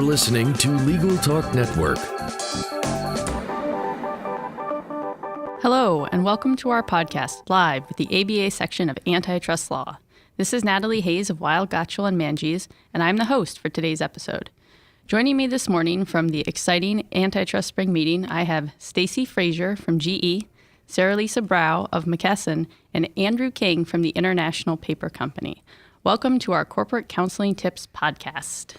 You're listening to Legal Talk Network. Hello, and welcome to our podcast, live with the ABA section of Antitrust Law. This is Natalie Hayes of Weil, Gotshal & Manges, and I'm the host for today's episode. Joining me this morning from the exciting Antitrust Spring Meeting, I have Stacy Frazier from GE, Saralisa Brau of McKesson, and Andrew King from the International Paper Company. Welcome to our Corporate Counseling Tips podcast.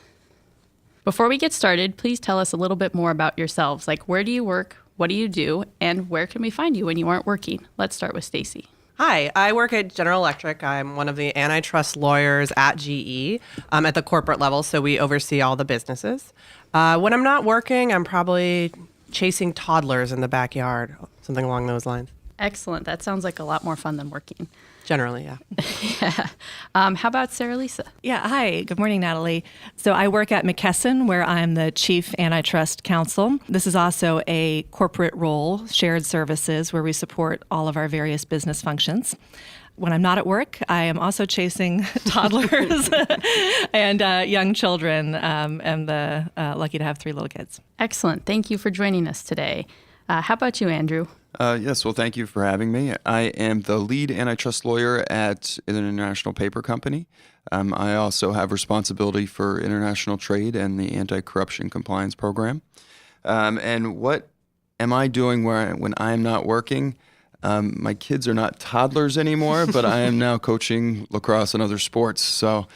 Before we get started, please tell us a little bit more about yourselves, like where do you work, what do you do, and where can we find you when you aren't working? Let's start with Stacy. Hi, I work at General Electric. I'm one of the antitrust lawyers at GE at the corporate level, so we oversee all the businesses. When I'm not working, I'm probably chasing toddlers in the backyard, something along those lines. Excellent. That sounds like a lot more fun than working. Generally, yeah. Yeah. How about Saralisa? Yeah, hi. Good morning, Natalie. So I work at McKesson, where I'm the Chief Antitrust Counsel. This is also a corporate role, shared services, where we support all of our various business functions. When I'm not at work, I am also chasing toddlers and young children. I'm lucky to have 3 little kids. Excellent. Thank you for joining us today. How about you, Andrew? Yes, well, thank you for having me. I am the lead antitrust lawyer at an International Paper Company. I also have responsibility for international trade and the anti-corruption compliance program. And what am I doing when I am not working? My kids are not toddlers anymore, but I am now coaching lacrosse and other sports, so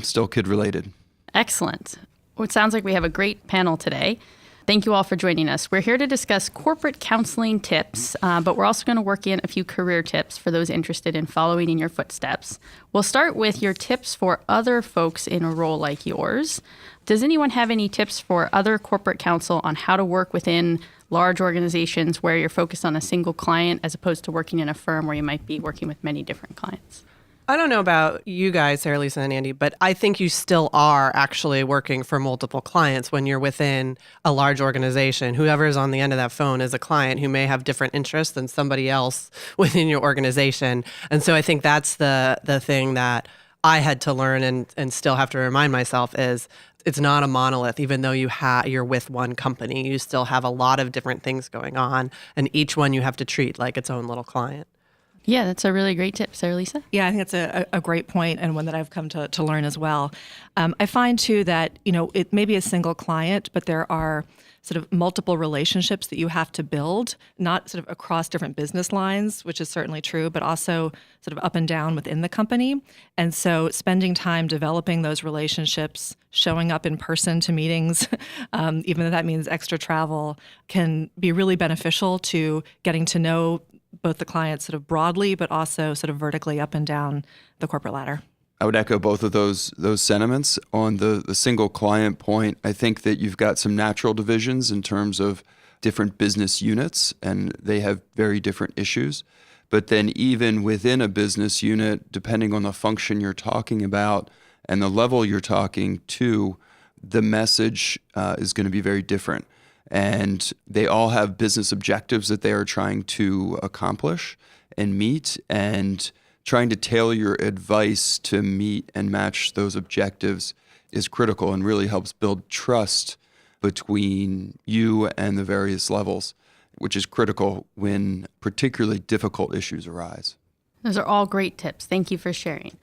still kid-related. Excellent. Well, it sounds like we have a great panel today. Thank you all for joining us. We're here to discuss corporate counseling tips, but we're also going to work in a few career tips for those interested in following in your footsteps. We'll start with your tips for other folks in a role like yours. Does anyone have any tips for other corporate counsel on how to work within large organizations where you're focused on a single client as opposed to working in a firm where you might be working with many different clients? I don't know about you guys, Saralisa and Andy, but I think you still are actually working for multiple clients when you're within a large organization. Whoever is on the end of that phone is a client who may have different interests than somebody else within your organization. And so I think that's the thing that I had to learn and still have to remind myself is it's not a monolith. Even though you're with one company, you still have a lot of different things going on, and each one you have to treat like its own little client. Yeah, that's a really great tip. Saralisa? Yeah, I think that's a great point and one that I've come to learn as well. I find, too, that, it may be a single client, but there are sort of multiple relationships that you have to build, not sort of across different business lines, which is certainly true, but also sort of up and down within the company. And so spending time developing those relationships, showing up in person to meetings, even if that means extra travel, can be really beneficial to getting to know both the clients sort of broadly, but also sort of vertically up and down the corporate ladder. I would echo both of those sentiments. On the single client point, I think that you've got some natural divisions in terms of different business units, and they have very different issues. But then even within a business unit, depending on the function you're talking about and the level you're talking to, the message is going to be very different. And they all have business objectives that they are trying to accomplish and meet, and trying to tailor your advice to meet and match those objectives is critical and really helps build trust between you and the various levels, which is critical when particularly difficult issues arise. Those are all great tips. Thank you for sharing.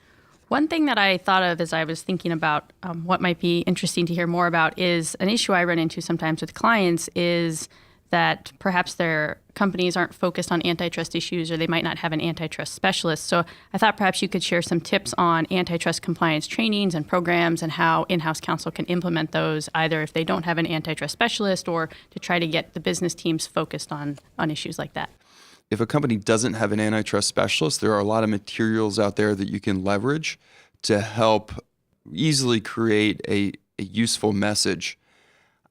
One thing that I thought of as I was thinking about what might be interesting to hear more about is an issue I run into sometimes with clients is that perhaps their companies aren't focused on antitrust issues, or they might not have an antitrust specialist. So I thought perhaps you could share some tips on antitrust compliance trainings and programs and how in-house counsel can implement those, either if they don't have an antitrust specialist or to try to get the business teams focused on issues like that. If a company doesn't have an antitrust specialist, there are a lot of materials out there that you can leverage to help easily create a useful message.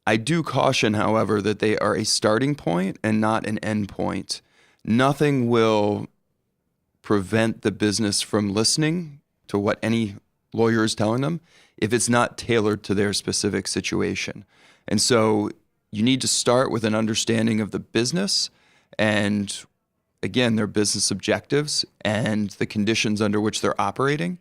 I do caution, however, that they are a starting point and not an end point. Nothing will prevent the business from listening to what any lawyer is telling them if it's not tailored to their specific situation. And so you need to start with an understanding of the business and, again, their business objectives and the conditions under which they're operating.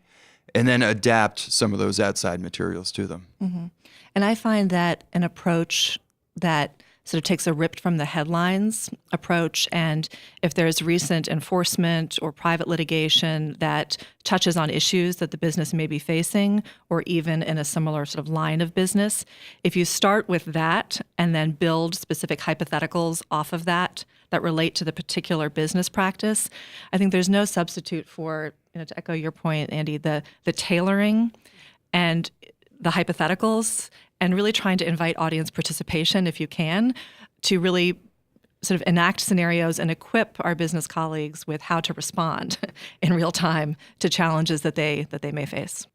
and then adapt some of those outside materials to them. Mm-hmm. And I find that an approach that sort of takes a ripped from the headlines approach, and if there's recent enforcement or private litigation that touches on issues that the business may be facing, or even in a similar sort of line of business, if you start with that and then build specific hypotheticals off of that relate to the particular business practice, I think there's no substitute for, to echo your point, Andy, the tailoring and the hypotheticals, and really trying to invite audience participation, if you can, to really sort of enact scenarios and equip our business colleagues with how to respond in real time to challenges that they may face.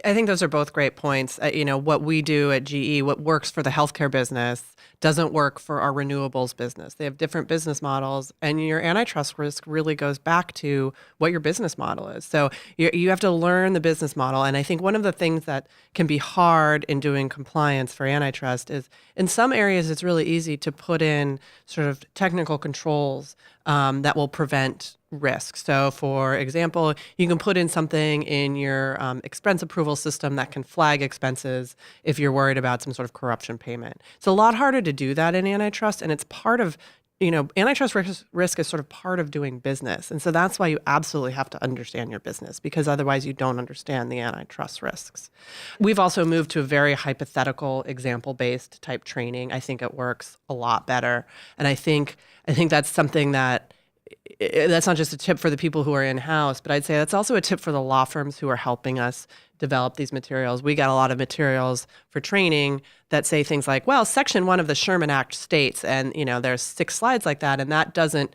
I think those are both great points. What we do at GE, what works for the healthcare business doesn't work for our renewables business. They have different business models, and your antitrust risk really goes back to what your business model is. So you have to learn the business model. And I think one of the things that can be hard in doing compliance for antitrust is in some areas it's really easy to put in sort of technical controls that will prevent risk. So for example, you can put in something in your expense approval system that can flag expenses if you're worried about some sort of corruption payment. It's a lot harder to do that in antitrust, and it's part of, antitrust risk is sort of part of doing business. And so that's why you absolutely have to understand your business, because otherwise you don't understand the antitrust risks. We've also moved to a very hypothetical, example-based type training. I think it works a lot better. And I think that's something that's not just a tip for the people who are in-house, but I'd say that's also a tip for the law firms who are helping us develop these materials. We got a lot of materials for training that say things like, well, Section 1 of the Sherman Act states, and there's 6 slides like that, and that doesn't,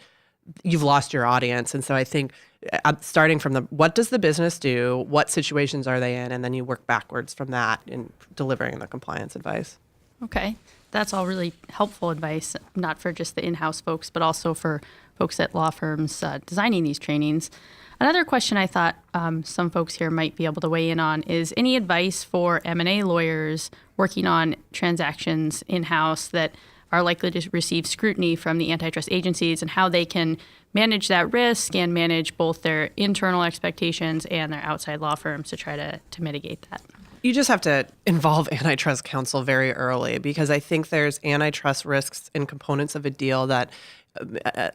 you've lost your audience. And so I think starting from what does the business do, what situations are they in, and then you work backwards from that in delivering the compliance advice. Okay. That's all really helpful advice, not for just the in-house folks, but also for folks at law firms designing these trainings. Another question I thought some folks here might be able to weigh in on is any advice for M&A lawyers working on transactions in-house that are likely to receive scrutiny from the antitrust agencies, and how they can manage that risk and manage both their internal expectations and their outside law firms to try to mitigate that? You just have to involve antitrust counsel very early, because I think there's antitrust risks and components of a deal that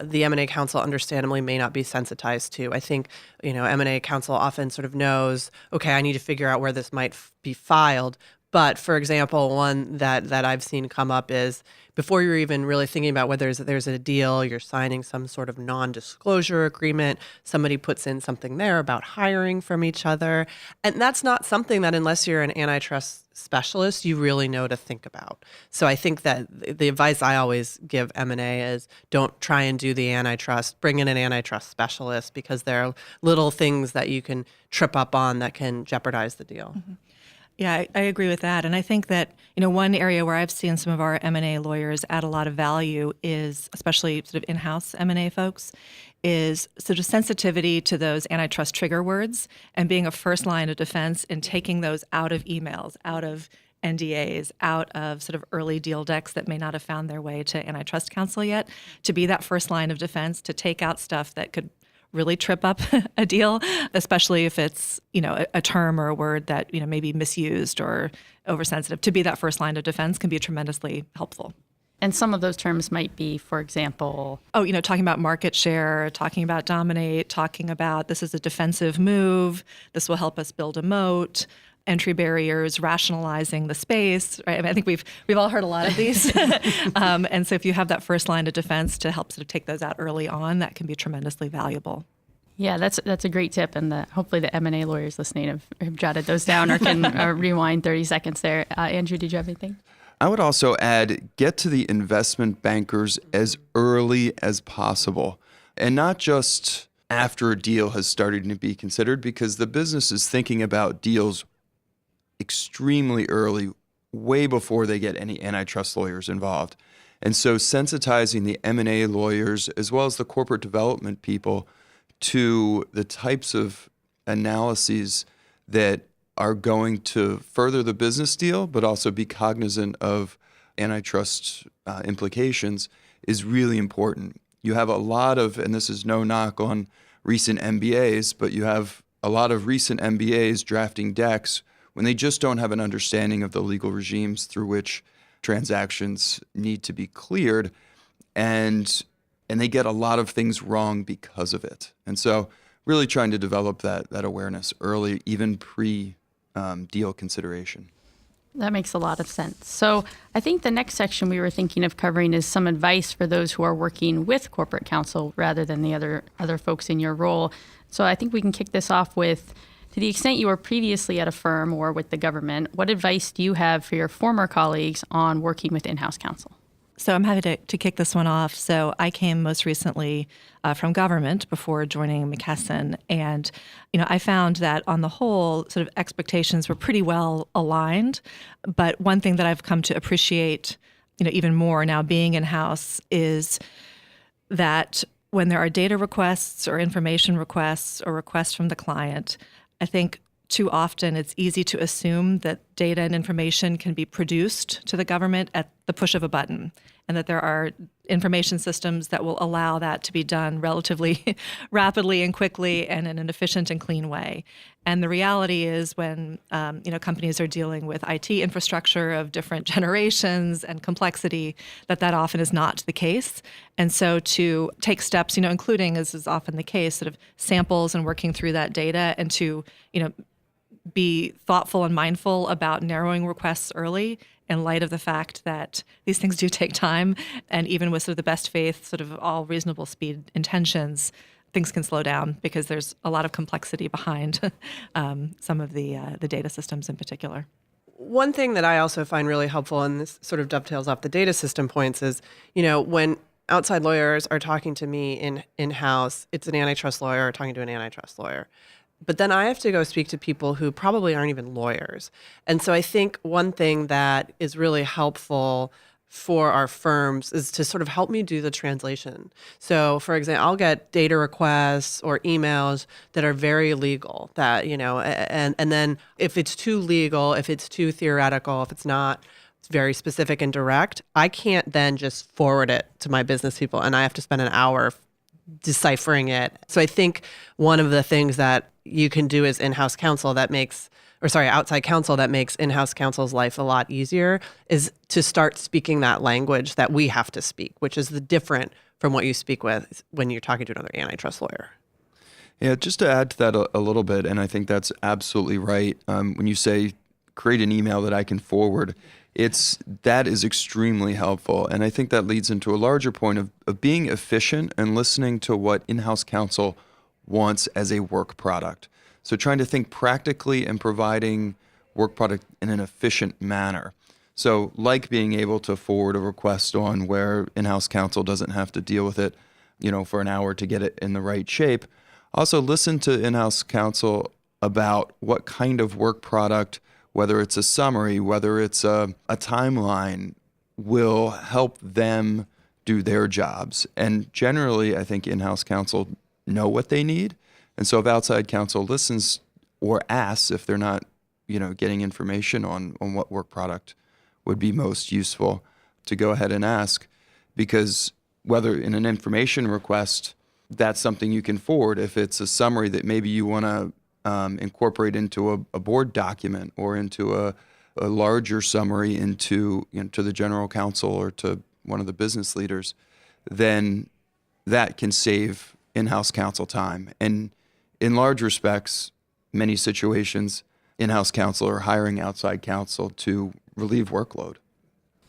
the M&A counsel understandably may not be sensitized to. I think, M&A counsel often sort of knows, okay, I need to figure out where this might be filed. But for example, one that I've seen come up is before you're even really thinking about whether there's a deal, you're signing some sort of non-disclosure agreement. Somebody puts in something there about hiring from each other. And that's not something that, unless you're an antitrust specialist, you really know to think about. So I think that the advice I always give M&A is don't try and do the antitrust. Bring in an antitrust specialist, because there are little things that you can trip up on that can jeopardize the deal. Mm-hmm. Yeah, I agree with that. And I think that, one area where I've seen some of our M&A lawyers add a lot of value is, especially sort of in-house M&A folks, is sort of sensitivity to those antitrust trigger words and being a first line of defense and taking those out of emails, out of NDAs, out of sort of early deal decks that may not have found their way to antitrust counsel yet, to be that first line of defense, to take out stuff that could really trip up a deal, especially if it's, a term or a word that, may be misused or oversensitive. To be that first line of defense can be tremendously helpful. And some of those terms might be, for example... talking about market share, talking about dominate, talking about this is a defensive move, this will help us build a moat, entry barriers, rationalizing the space. Right? I think we've all heard a lot of these. And so if you have that first line of defense to help sort of take those out early on, that can be tremendously valuable. Yeah, that's a great tip, and hopefully the M&A lawyers listening have jotted those down or can rewind 30 seconds there. Andrew, did you have anything? I would also add, get to the investment bankers as early as possible, and not just after a deal has started to be considered, because the business is thinking about deals extremely early, way before they get any antitrust lawyers involved. And so sensitizing the M&A lawyers as well as the corporate development people to the types of analyses that are going to further the business deal, but also be cognizant of antitrust implications is really important. You have a lot of, and this is no knock on recent MBAs, but you have a lot of recent MBAs drafting decks when they just don't have an understanding of the legal regimes through which transactions need to be cleared, and they get a lot of things wrong because of it. And so really trying to develop that awareness early, even pre-deal consideration. That makes a lot of sense. So I think the next section we were thinking of covering is some advice for those who are working with corporate counsel rather than the other folks in your role. So I think we can kick this off with, to the extent you were previously at a firm or with the government, what advice do you have for your former colleagues on working with in-house counsel? So I'm happy to kick this one off. So I came most recently from government before joining McKesson. And, I found that on the whole, sort of expectations were pretty well aligned. But one thing that I've come to appreciate, even more now being in-house is that when there are data requests or information requests or requests from the client, I think too often it's easy to assume that data and information can be produced to the government at the push of a button, and that there are information systems that will allow that to be done relatively rapidly and quickly and in an efficient and clean way. And the reality is when companies are dealing with IT infrastructure of different generations and complexity, that often is not the case. And so to take steps, including, as is often the case, sort of samples and working through that data, and to, be thoughtful and mindful about narrowing requests early in light of the fact that these things do take time. And even with sort of the best faith, sort of all reasonable speed intentions, things can slow down because there's a lot of complexity behind some of the data systems in particular. One thing that I also find really helpful, and this sort of dovetails off the data system points, is, when outside lawyers are talking to me in-house, it's an antitrust lawyer talking to an antitrust lawyer. But then I have to go speak to people who probably aren't even lawyers. And so I think one thing that is really helpful for our firms is to sort of help me do the translation. So for example, I'll get data requests or emails that are very legal, that, and then if it's too legal, if it's too theoretical, if it's not very specific and direct, I can't then just forward it to my business people, and I have to spend an hour deciphering it. So I think one of the things that you can do as outside counsel that makes in-house counsel's life a lot easier is to start speaking that language that we have to speak, which is the different from what you speak with when you're talking to another antitrust lawyer. Yeah, just to add to that a little bit, and I think that's absolutely right. When you say create an email that I can forward, that is extremely helpful. And I think that leads into a larger point of being efficient and listening to what in-house counsel wants as a work product. So trying to think practically and providing work product in an efficient manner. So like being able to forward a request on where in-house counsel doesn't have to deal with it, for an hour to get it in the right shape. Also listen to in-house counsel about what kind of work product, whether it's a summary, whether it's a timeline, will help them do their jobs. And generally, I think in-house counsel know what they need. And so if outside counsel listens or asks if they're not, getting information on what work product would be most useful, to go ahead and ask, because whether in an information request, that's something you can forward. If it's a summary that maybe you want to incorporate into a board document or into a larger summary into to the general counsel or to one of the business leaders, then that can save in-house counsel time. And in large respects, many situations, in-house counsel are hiring outside counsel to relieve workload.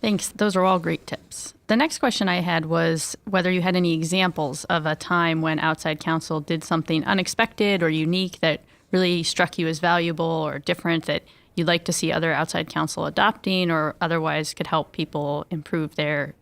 Thanks. Those are all great tips. The next question I had was whether you had any examples of a time when outside counsel did something unexpected or unique that really struck you as valuable or different that you'd like to see other outside counsel adopting or otherwise could help people improve their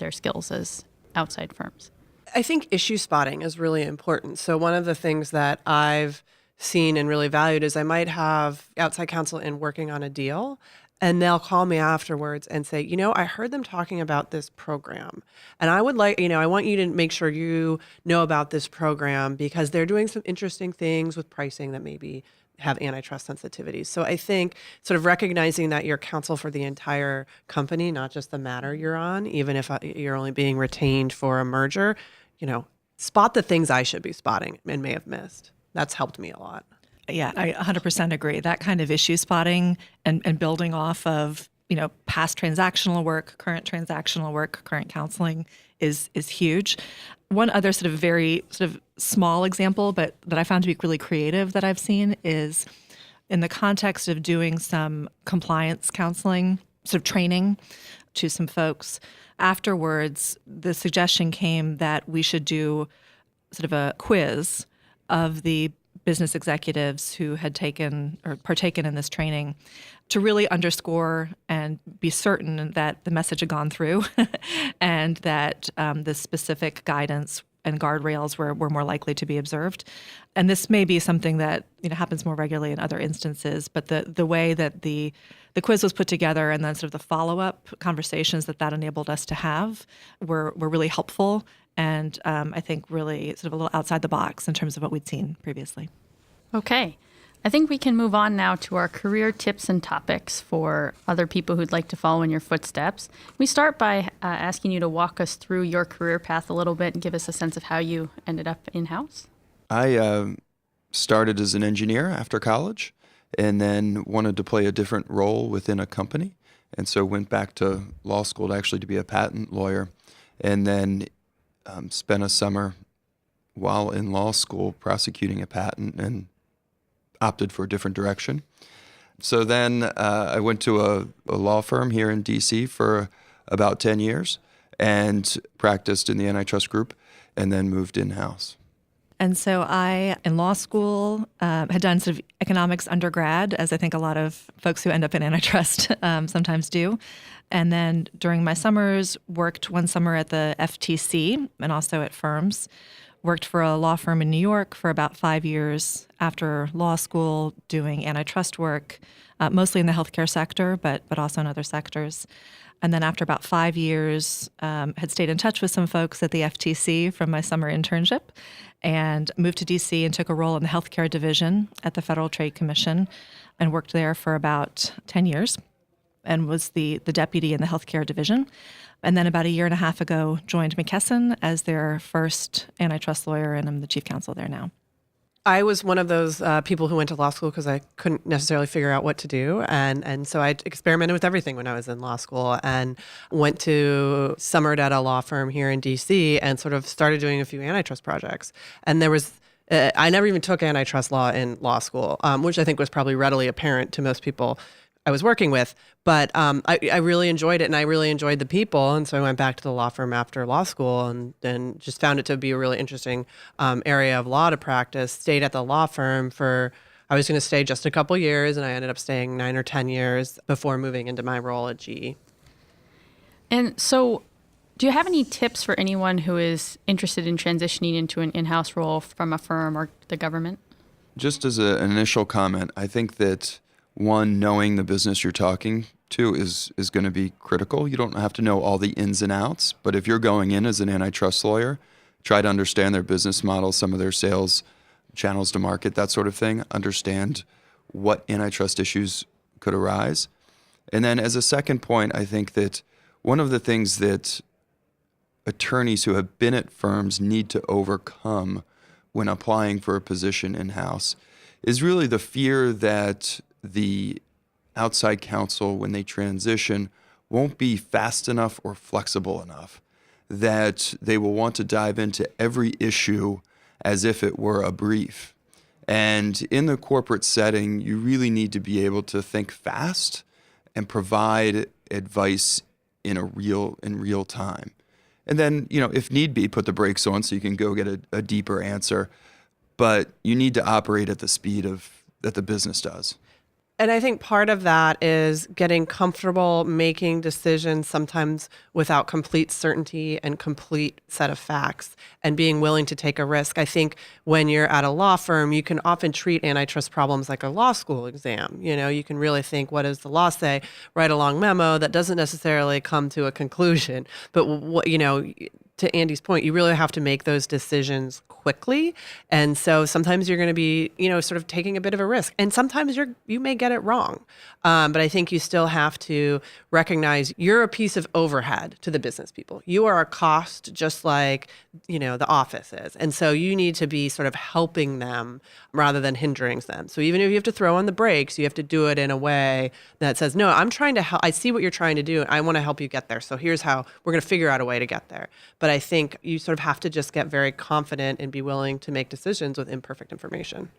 skills as outside firms. I think issue spotting is really important. So one of the things that I've seen and really valued is I might have outside counsel in working on a deal, and they'll call me afterwards and say, I heard them talking about this program, and I would like, I want you to make sure you know about this program because they're doing some interesting things with pricing that maybe have antitrust sensitivities. So I think sort of recognizing that you're counsel for the entire company, not just the matter you're on, even if you're only being retained for a merger, spot the things I should be spotting and may have missed. That's helped me a lot. Yeah, I 100% agree. That kind of issue spotting and building off of, past transactional work, current counseling is huge. One other sort of very sort of small example, but that I found to be really creative that I've seen is in the context of doing some compliance counseling, sort of training to some folks. Afterwards, the suggestion came that we should do sort of a quiz of the business executives who had taken or partaken in this training to really underscore and be certain that the message had gone through and that the specific guidance and guardrails were more likely to be observed. And this may be something that happens more regularly in other instances, but the way that the quiz was put together and then sort of the follow-up conversations that enabled us to have were really helpful and I think really sort of a little outside the box in terms of what we'd seen previously. Okay. I think we can move on now to our career tips and topics for other people who'd like to follow in your footsteps. We start by asking you to walk us through your career path a little bit and give us a sense of how you ended up in-house. I started as an engineer after college and then wanted to play a different role within a company. And so went back to law school to be a patent lawyer, and then spent a summer while in law school prosecuting a patent and opted for a different direction. So then I went to a law firm here in D.C. for about 10 years and practiced in the antitrust group and then moved in-house. And so I, in law school, had done sort of economics undergrad, as I think a lot of folks who end up in antitrust sometimes do. And then during my summers, worked one summer at the FTC and also at firms. Worked for a law firm in New York for about 5 years after law school, doing antitrust work, mostly in the healthcare sector, but also in other sectors. And then after about 5 years, had stayed in touch with some folks at the FTC from my summer internship and moved to DC and took a role in the healthcare division at the Federal Trade Commission and worked there for about 10 years and was the deputy in the healthcare division. And then about a year and a half ago, joined McKesson as their first antitrust lawyer, and I'm the chief counsel there now. I was one of those people who went to law school because I couldn't necessarily figure out what to do. And so I experimented with everything when I was in law school and summered at a law firm here in DC and sort of started doing a few antitrust projects. And there was, I never even took antitrust law in law school, which I think was probably readily apparent to most people I was working with. But I really enjoyed it and I really enjoyed the people. And so I went back to the law firm after law school and just found it to be a really interesting area of law to practice. Stayed at the law firm I was going to stay just a couple years and I ended up staying 9 or 10 years before moving into my role at GE. And so do you have any tips for anyone who is interested in transitioning into an in-house role from a firm or the government? Just as an initial comment, I think that one, knowing the business you're talking to is going to be critical. You don't have to know all the ins and outs, but if you're going in as an antitrust lawyer, try to understand their business model, some of their sales channels to market, that sort of thing. Understand what antitrust issues could arise. And then as a second point, I think that one of the things that attorneys who have been at firms need to overcome when applying for a position in-house is really the fear that the outside counsel, when they transition, won't be fast enough or flexible enough, that they will want to dive into every issue as if it were a brief. And in the corporate setting, you really need to be able to think fast and provide advice in real time. And then, if need be, put the brakes on so you can go get a deeper answer. But you need to operate at the speed that the business does. And I think part of that is getting comfortable making decisions sometimes without complete certainty and complete set of facts and being willing to take a risk. I think when you're at a law firm, you can often treat antitrust problems like a law school exam. You can really think, what does the law say? Write a long memo that doesn't necessarily come to a conclusion. But to Andy's point, you really have to make those decisions quickly. And so sometimes you're going to be, sort of taking a bit of a risk. And sometimes you may get it wrong. But I think you still have to recognize you're a piece of overhead to the business people. You are a cost just like, the office is. And so you need to be sort of helping them rather than hindering them. So even if you have to throw on the brakes, you have to do it in a way that says, no, I'm trying to help. I see what you're trying to do. And I want to help you get there. So here's how we're going to figure out a way to get there. But I think you sort of have to just get very confident and be willing to make decisions with imperfect information.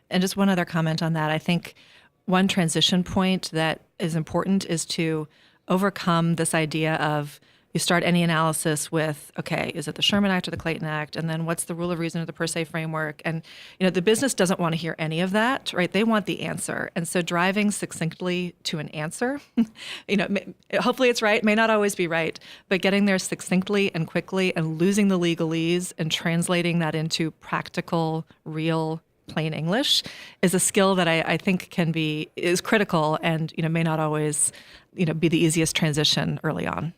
And just one other comment on that. I think one transition point that is important is to overcome this idea of you start any analysis with, okay, is it the Sherman Act or the Clayton Act? And then what's the rule of reason or the per se framework? And, the business doesn't want to hear any of that, right? They want the answer. And so driving succinctly to an answer, hopefully it's right, may not always be right, but getting there succinctly and quickly and losing the legalese and translating that into practical, real, plain English is a skill that I think is critical and, may not always, be the easiest transition early on.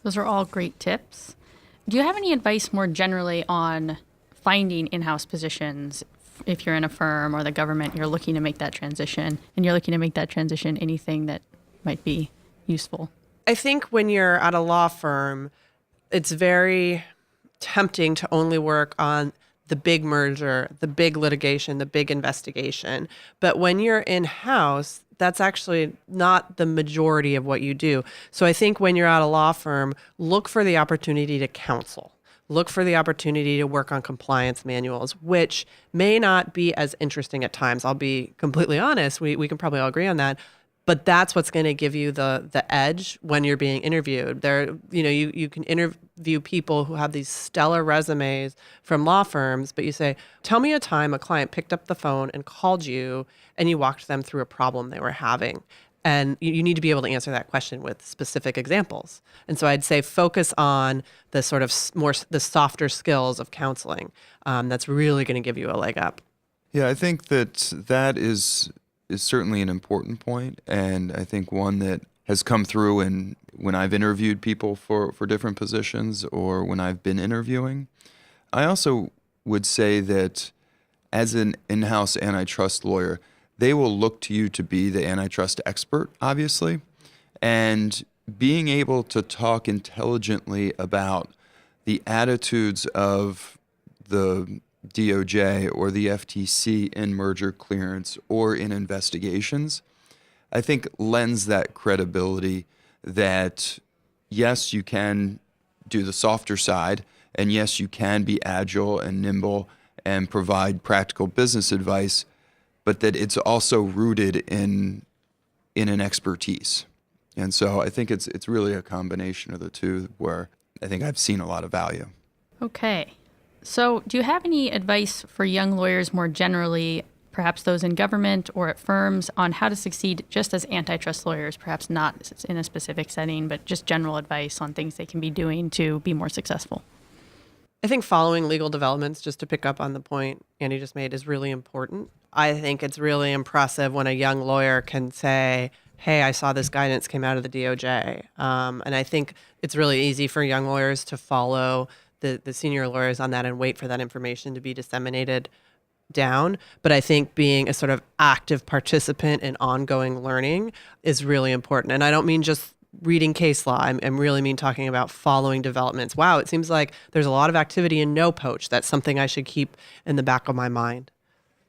Those are all great tips. Do you have any advice more generally on finding in-house positions if you're in a firm or the government, you're looking to make that transition, anything that might be useful? I think when you're at a law firm, it's very tempting to only work on the big merger, the big litigation, the big investigation. But when you're in-house, that's actually not the majority of what you do. So I think when you're at a law firm, look for the opportunity to counsel. Look for the opportunity to work on compliance manuals, which may not be as interesting at times. I'll be completely honest. We can probably all agree on that. But that's what's going to give you the edge when you're being interviewed. You can interview people who have these stellar resumes from law firms, but you say, tell me a time a client picked up the phone and called you and you walked them through a problem they were having. And you need to be able to answer that question with specific examples. And so I'd say focus on the sort of the softer skills of counseling. That's really going to give you a leg up. Yeah, I think that is certainly an important point, and I think one that has come through when I've interviewed people for different positions or when I've been interviewing. I also would say that as an in-house antitrust lawyer, they will look to you to be the antitrust expert, obviously, and being able to talk intelligently about the attitudes of the DOJ or the FTC in merger clearance or in investigations, I think lends that credibility that, yes, you can do the softer side, and yes, you can be agile and nimble and provide practical business advice, but that it's also rooted in an expertise. And so I think it's really a combination of the two where I think I've seen a lot of value. Okay. So do you have any advice for young lawyers more generally, perhaps those in government or at firms, on how to succeed just as antitrust lawyers, perhaps not in a specific setting, but just general advice on things they can be doing to be more successful? I think following legal developments, just to pick up on the point Andy just made, is really important. I think it's really impressive when a young lawyer can say, hey, I saw this guidance came out of the DOJ. And I think it's really easy for young lawyers to follow the senior lawyers on that and wait for that information to be disseminated down. But I think being a sort of active participant in ongoing learning is really important. And I don't mean just reading case law. I really mean talking about following developments. Wow, it seems like there's a lot of activity in no poach. That's something I should keep in the back of my mind.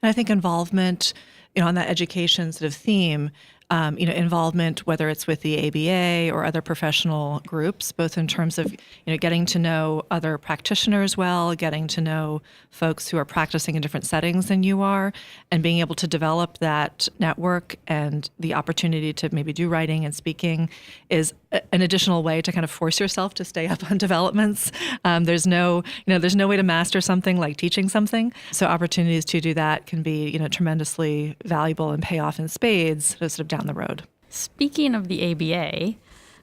And I think involvement, on that education sort of theme, involvement, whether it's with the ABA or other professional groups, both in terms of, getting to know other practitioners well, getting to know folks who are practicing in different settings than you are, and being able to develop that network and the opportunity to maybe do writing and speaking is an additional way to kind of force yourself to stay up on developments. There's no way to master something like teaching something. So opportunities to do that can be, tremendously valuable and pay off in spades sort of down the road. Speaking of the ABA,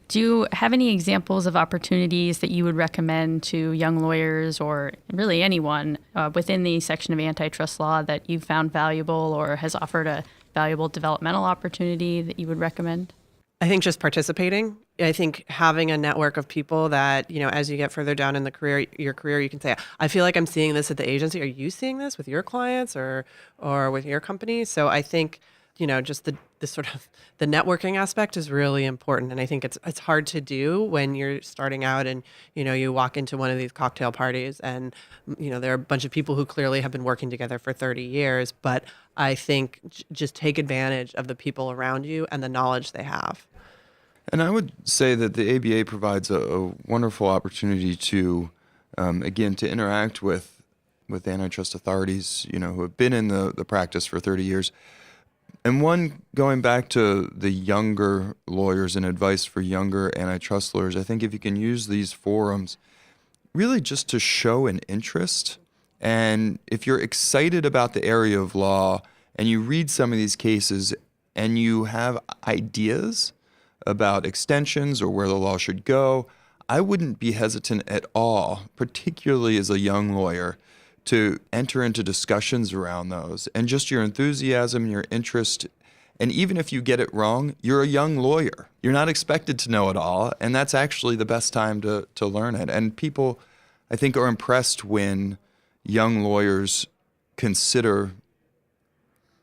do you have any examples of opportunities that you would recommend to young lawyers or really anyone within the section of antitrust law that you found valuable or has offered a valuable developmental opportunity that you would recommend? I think just participating I think having a network of people that, as you get further down in your career, you can say, I feel like I'm seeing this at the agency. Are you seeing this with your clients or with your company? So I think, just the sort of the networking aspect is really important. And I think it's hard to do when you're starting out and, you walk into one of these cocktail parties and, there are a bunch of people who clearly have been working together for 30 years. But I think just take advantage of the people around you and the knowledge they have. And I would say that the ABA provides a wonderful opportunity to, again, to interact with antitrust authorities, who have been in the practice for 30 years. And one, going back to the younger lawyers and advice for younger antitrust lawyers, I think if you can use these forums really just to show an interest, and if you're excited about the area of law and you read some of these cases and you have ideas about extensions or where the law should go, I wouldn't be hesitant at all, particularly as a young lawyer, to enter into discussions around those. And just your enthusiasm, your interest, and even if you get it wrong, you're a young lawyer. You're not expected to know it all, and that's actually the best time to learn it. And people, I think, are impressed when young lawyers consider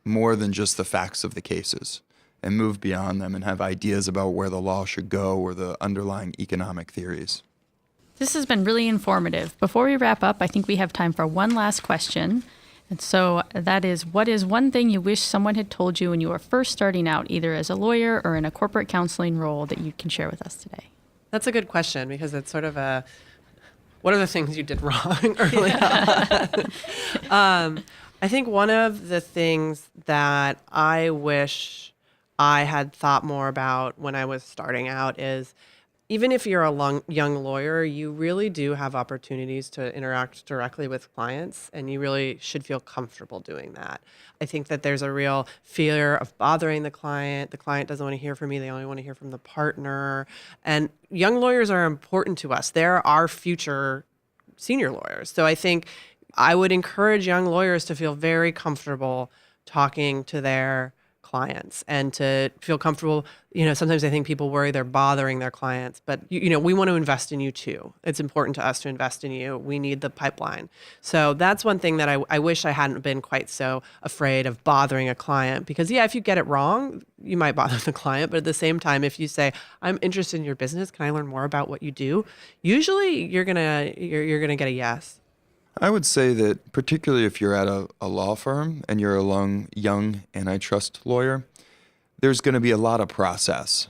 more than just the facts of the cases and move beyond them and have ideas about where the law should go or the underlying economic theories. This has been really informative. Before we wrap up, I think we have time for one last question. And so that is, what is one thing you wish someone had told you when you were first starting out, either as a lawyer or in a corporate counseling role, that you can share with us today? That's a good question because it's sort of what are the things you did wrong early on? I think one of the things that I wish I had thought more about when I was starting out is, even if you're a young lawyer, you really do have opportunities to interact directly with clients, and you really should feel comfortable doing that. I think that there's a real fear of bothering the client. The client doesn't want to hear from me. They only want to hear from the partner. And young lawyers are important to us. They're our future senior lawyers. So I think I would encourage young lawyers to feel very comfortable talking to their clients and to feel comfortable. Sometimes I think people worry they're bothering their clients, but we want to invest in you too. It's important to us to invest in you. We need the pipeline. So that's one thing that I wish I hadn't been quite so afraid of bothering a client, because if you get it wrong, you might bother the client. But at the same time, if you say, I'm interested in your business, can I learn more about what you do? Usually you're gonna get a yes. I would say that particularly if you're at a law firm and you're a young antitrust lawyer, there's going to be a lot of process,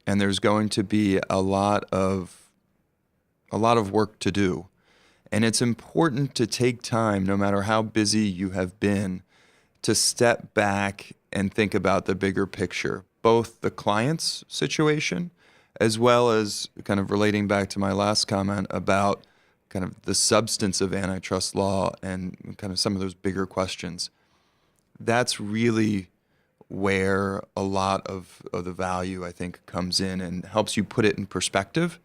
and there's going to be a lot of work to do. And it's important to take time, no matter how busy you have been, to step back and think about the bigger picture, both the client's situation as well as, kind of relating back to my last comment about kind of the substance of antitrust law and kind of some of those bigger questions. That's really where a lot of the value, I think, comes in and helps you put it in perspective.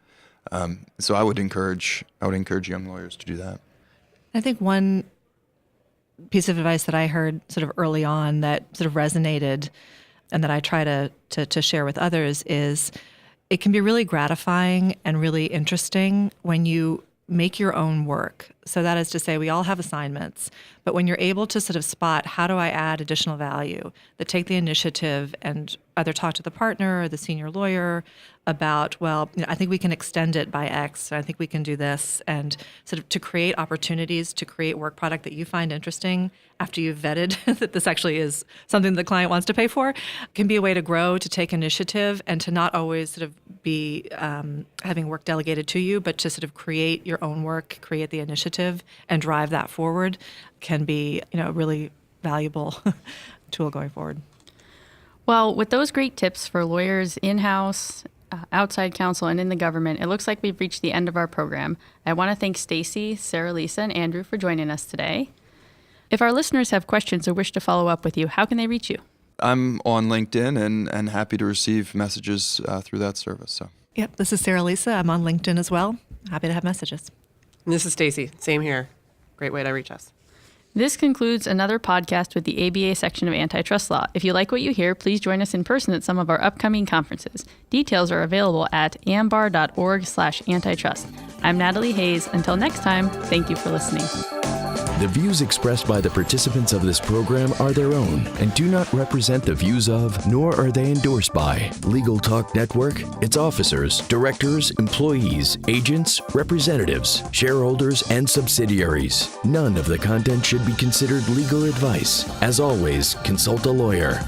So I would encourage young lawyers to do that. I think one piece of advice that I heard sort of early on that sort of resonated and that I try to share with others is, it can be really gratifying and really interesting when you make your own work. So that is to say, we all have assignments, but when you're able to sort of spot, how do I add additional value, that take the initiative and either talk to the partner or the senior lawyer about, I think we can extend it by X. I think we can do this, and sort of to create opportunities to create work product that you find interesting after you've vetted that this actually is something the client wants to pay for, can be a way to grow, to take initiative, and to not always sort of be having work delegated to you, but to sort of create your own work, create the initiative, and drive that forward can be, a really valuable tool going forward. Well, with those great tips for lawyers in-house, outside counsel, and in the government, it looks like we've reached the end of our program. I want to thank Stacy, Saralisa, and Andrew for joining us today. If our listeners have questions or wish to follow up with you, how can they reach you? I'm on LinkedIn and happy to receive messages through that service. So. Yep, this is Saralisa. I'm on LinkedIn as well. Happy to have messages. And this is Stacy. Same here. Great way to reach us. This concludes another podcast with the ABA section of Antitrust Law. If you like what you hear, please join us in person at some of our upcoming conferences. Details are available at ambar.org/antitrust. I'm Natalie Hayes. Until next time, thank you for listening. The views expressed by the participants of this program are their own and do not represent the views of, nor are they endorsed by, Legal Talk Network, its officers, directors, employees, agents, representatives, shareholders, and subsidiaries. None of the content should be considered legal advice. As always, consult a lawyer.